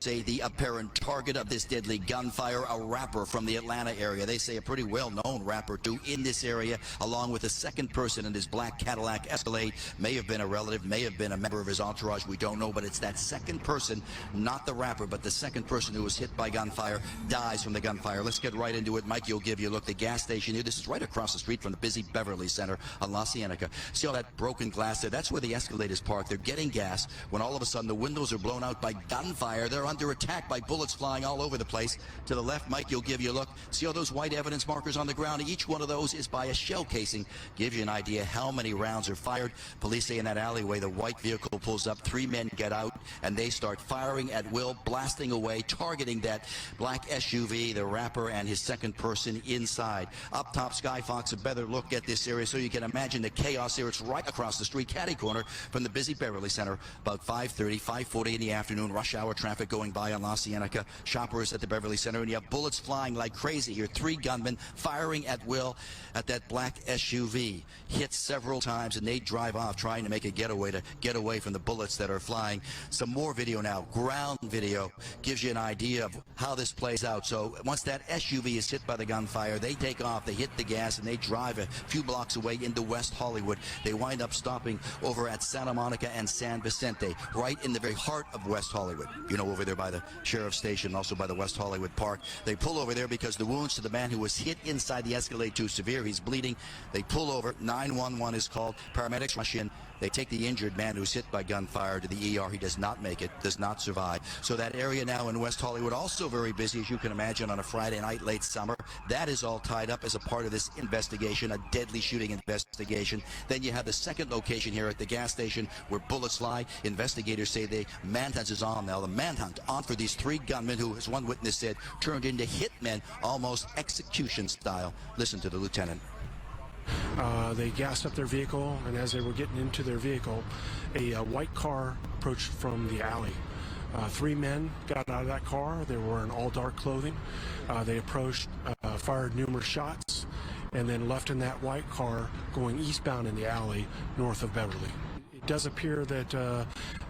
say the apparent target of this deadly gunfire, a rapper from the Atlanta area. They say a pretty well-known rapper too in this area, along with a second person in his black Cadillac Escalade. May have been a relative, may have been a member of his entourage, we don't know, but it's that second person, not the rapper, but the second person who was hit by gunfire, dies from the gunfire. Let's get right into it. Mike, you'll give you a look. The gas station here, this is right across the street from the busy Beverly Center on La Cienega. See all that broken glass there? That's where the Escalade is parked. They're getting gas when all of a sudden the windows are blown out by gunfire. They're under attack by bullets flying all over the place. To the left, Mike, you'll give you a look. See all those white evidence markers on the ground? Each one of those is by a shell casing. Give you an idea how many rounds are fired. Police say in that alleyway, the white vehicle pulls up, 3 men get out, and they start firing at will, blasting away, targeting that black SUV, the rapper, and his second person inside. Up top, Sky Fox, a better look at this area so you can imagine the chaos here. It's right across the street, catty corner from the busy Beverly Center. About 5:30, 5:40 in the afternoon, rush hour traffic going by on La Cienega. Shoppers at the Beverly Center, and you have bullets flying like crazy here. 3 gunmen firing at will at that black SUV. Hit several times, and they drive off trying to make a getaway to get away from the bullets that are flying. Some more video now, ground video, gives you an idea of how this plays out. So once that SUV is hit by the gunfire, they take off, they hit the gas, and they drive a few blocks away into West Hollywood. They wind up stopping over at Santa Monica and San Vicente, right in the very heart of West Hollywood. You know, over there by the sheriff's station, also by the West Hollywood Park. They pull over there because the wounds to the man who was hit inside the Escalade too severe. He's bleeding. They pull over. 911 is called. Paramedics rush in. They take the injured man who's hit by gunfire to the ER. He does not make it, does not survive. So that area now in West Hollywood, also very busy, as you can imagine, on a Friday night, late summer. That is all tied up as a part of this investigation, a deadly shooting investigation. Then you have the second location here at the gas station where bullets fly. Investigators say the manhunt is on now. The manhunt on for these 3 gunmen who, as one witness said, turned into hitmen, almost execution style. Listen to the lieutenant. They gassed up their vehicle, and as they were getting into their vehicle, a white car approached from the alley. 3 men got out of that car. They were in all dark clothing. They approached, fired numerous shots, and then left in that white car going eastbound in the alley north of Beverly. It does appear that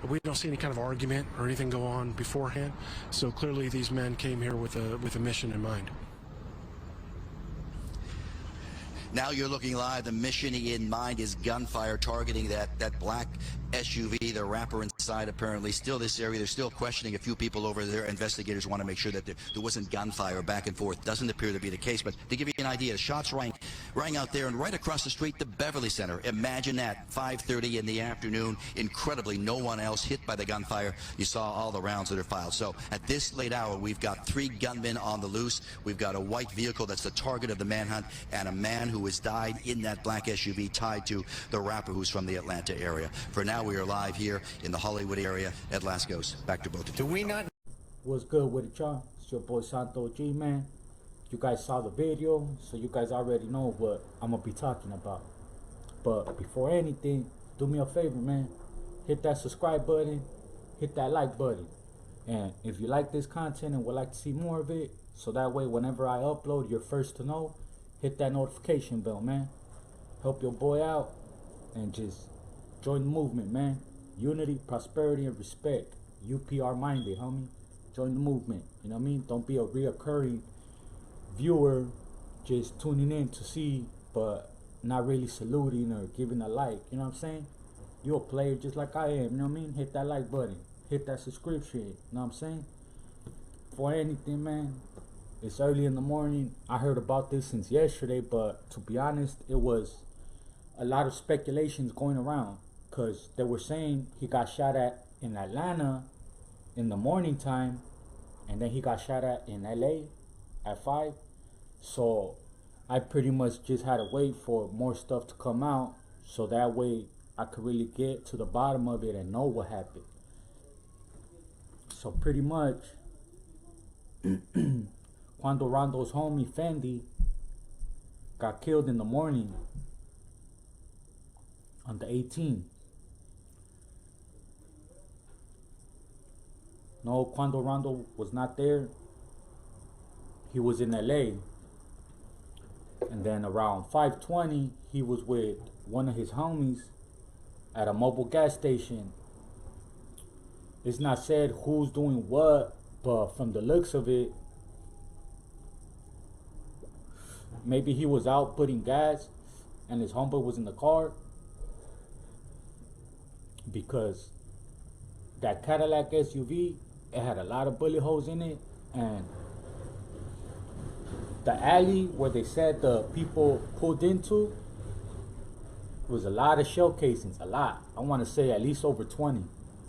we don't see any kind of argument or anything go on beforehand, so clearly these men came here with a mission in mind. Now you're looking live. The mission in mind is gunfire targeting that black SUV, the rapper inside apparently. Still this area, they're still questioning a few people over there. Investigators want to make sure that there wasn't gunfire back and forth. Doesn't appear to be the case, but to give you an idea, shots rang out there, and right across the street, the Beverly Center. Imagine that, 5:30 in the afternoon. Incredibly, no one else hit by the gunfire. You saw all the rounds that are fired. So at this late hour, we've got 3 gunmen on the loose. We've got a white vehicle that's the target of the manhunt, and a man who has died in that black SUV tied to the rapper who's from the Atlanta area. For now, we are live here in the Hollywood area at Lascaux. Back to both of you. Do we not? What's good with it, y'all? It's your boy Santo G, man. You guys saw the video, so you guys already know what I'm gonna be talking about. But before anything, do me a favor, man. Hit that subscribe button, hit that like button. And if you like this content and would like to see more of it, so that way whenever I upload, you're first to know, hit that notification bell, man. Help your boy out and just join the movement, man. Unity, prosperity, and respect. UPR minded, homie. Join the movement. You know what I mean? Don't be a reoccurring viewer just tuning in to see, but not really saluting or giving a like. You know what I'm saying? You're a player just like I am. You know what I mean? Hit that like button. Hit that subscription. You know what I'm saying? For anything, man. It's early in the morning. I heard about this since yesterday, but to be honest, it was a lot of speculations going around, because they were saying he got shot at in Atlanta in the morning time, and then he got shot at in LA at 5. So I pretty much just had to wait for more stuff to come out, so that way I could really get to the bottom of it and know what happened. So pretty much Quando Rondo's homie Fendi got killed in the morning on the 18th. No, Quando Rondo was not there. He was in LA. And then around 5:20, he was with one of his homies at a mobile gas station. It's not said who's doing what, But from the looks of it, maybe he was out putting gas and his homeboy was in the car, because that Cadillac SUV, it had a lot of bullet holes in it, and the alley where they said the people pulled into was a lot of shell casings, a lot. I want to say at least over 20,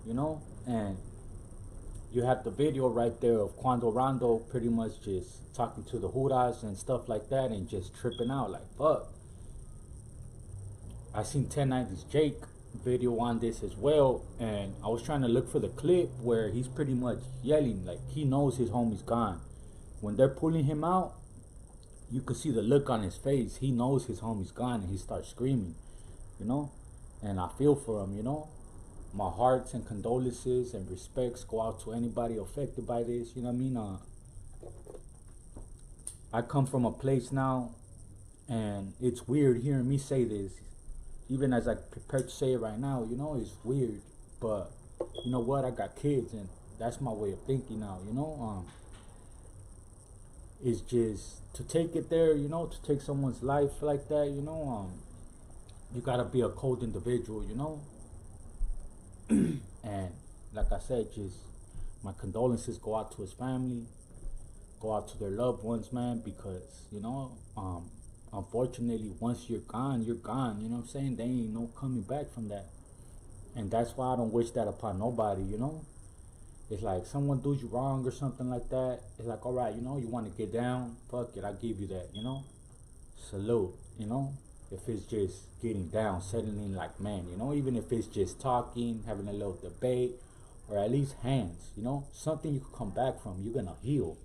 you know? And you have the video right there of Quando Rondo pretty much just talking to the Huras and stuff like that and just tripping out like, fuck. I seen 1090's Jake video on this as well, and I was trying to look for the clip where he's pretty much yelling, like he knows his homie's gone. When they're pulling him out, you can see the look on his face. He knows his homie's gone and he starts screaming, you know? And I feel for him, you know? My hearts and condolences and respects go out to anybody affected by this, you know what I mean? I come from a place now, and it's weird hearing me say this, even as I prepare to say it right now, you know, it's weird. But you know what? I got kids, and that's my way of thinking now, you know? It's just to take it there, you know, to take someone's life like that, you know, you gotta be a cold individual, you know? And like I said, just my condolences go out to his family, go out to their loved ones, man, because, you know, unfortunately, once you're gone, you know what I'm saying? There ain't no coming back from that. And that's why I don't wish that upon nobody, you know? It's like someone does you wrong or something like that. It's like, all right, you know, you want to get down, fuck it, I give you that, you know? Salute, you know? If it's just getting down, settling like man, you know? Even if it's just talking, having a little debate, or at least hands, you know? Something you can come back from, you're gonna heal.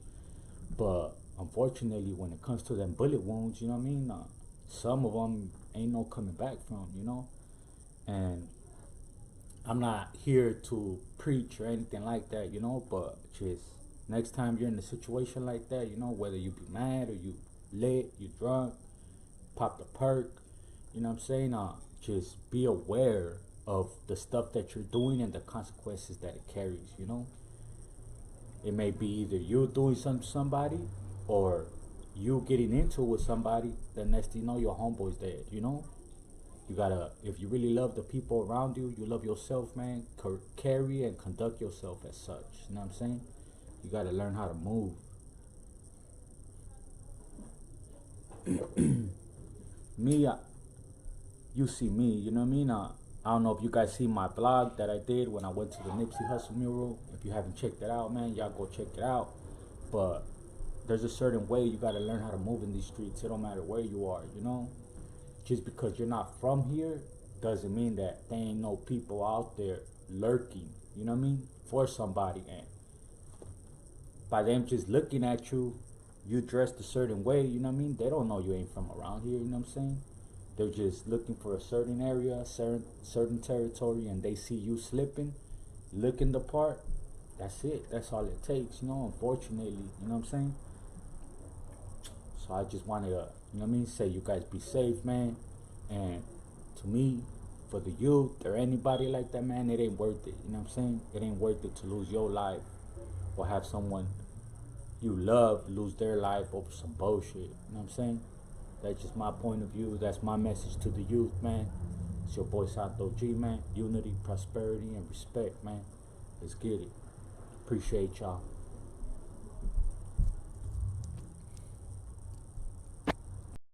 But unfortunately, when it comes to them bullet wounds, you know what I mean? Some of them ain't no coming back from, you know? And I'm not here to preach or anything like that, you know? But just next time you're in a situation like that, you know, whether you be mad or you lit, you drunk, pop the perk, you know what I'm saying? Just be aware of the stuff that you're doing and the consequences that it carries, you know? It may be either you doing something to somebody or you getting into it with somebody, the next thing you know, your homeboy's dead, you know? You gotta, if you really love the people around you, you love yourself, man, carry and conduct yourself as such, you know what I'm saying? You gotta learn how to move. Me, you see me, you know what I mean? I don't know if you guys see my blog that I did when I went to the Nipsey Hussle mural. If you haven't checked it out, man, y'all go check it out. But there's a certain way you gotta learn how to move in these streets. It don't matter where you are, you know? Just because you're not from here doesn't mean that there ain't no people out there lurking, you know what I mean? For somebody. And by them just looking at you, you dressed a certain way, you know what I mean? They don't know you ain't from around here, you know what I'm saying? They're just looking for a certain area, certain territory, and they see you slipping, looking the part. That's it. That's all it takes, you know, unfortunately, you know what I'm saying? So I just wanted to, you know what I mean, say you guys be safe, man. And to me, for the youth or anybody like that, man, it ain't worth it, you know what I'm saying? It ain't worth it to lose your life or have someone you love lose their life over some bullshit, you know what I'm saying? That's just my point of view. That's my message to the youth, man. It's your boy Santo G, man. Unity, prosperity, and respect, man. Let's get it. Appreciate y'all.